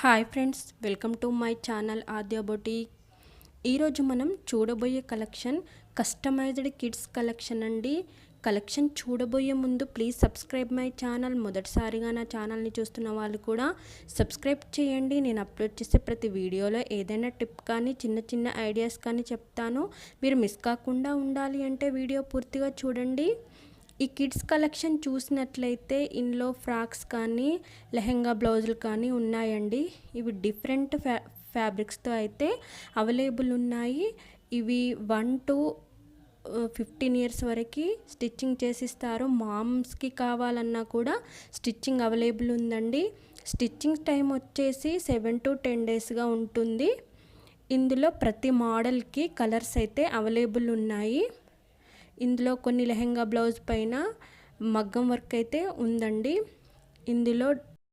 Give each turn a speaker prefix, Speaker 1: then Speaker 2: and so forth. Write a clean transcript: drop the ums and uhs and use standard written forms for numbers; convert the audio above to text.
Speaker 1: Hi friends, welcome to my channel Aadya boutique. ఈరోజు మనం చూడబోయే కలెక్షన్ కస్టమైజ్డ్ కిడ్స్ కలెక్షన్ అండి. కలెక్షన్ చూడబోయే ముందు ప్లీజ్ సబ్స్క్రైబ్ మై ఛానల్. మొదటిసారిగా నా ఛానల్ని చూస్తున్న వాళ్ళు కూడా సబ్స్క్రైబ్ చేయండి. నేను అప్లోడ్ చేసే ప్రతి వీడియోలో ఏదైనా టిప్ కానీ చిన్న చిన్న ఐడియాస్ కానీ చెప్తాను. మీరు మిస్ కాకుండా ఉండాలి అంటే వీడియో పూర్తిగా చూడండి. ఈ కిడ్స్ కలెక్షన్ చూసినట్లయితే ఇందులో ఫ్రాక్స్ కానీ లెహెంగా బ్లౌజులు కానీ ఉన్నాయండి. ఇవి డిఫరెంట్ ఫ్యాబ్రిక్స్తో అయితే అవైలబుల్ ఉన్నాయి. ఇవి 1 to 15 years వరకు స్టిచ్చింగ్ చేసిస్తారు. మామ్స్కి కావాలన్నా కూడా స్టిచ్చింగ్ అవైలబుల్ ఉందండి. స్టిచ్చింగ్ టైం వచ్చేసి 7 to 10 daysగా ఉంటుంది. ఇందులో ప్రతి మోడల్కి కలర్స్ అయితే అవైలబుల్ ఉన్నాయి. ఇందులో కొన్ని లెహెంగా బ్లౌజ్ పైన మగ్గం వర్క్ అయితే ఉందండి. ఇందులో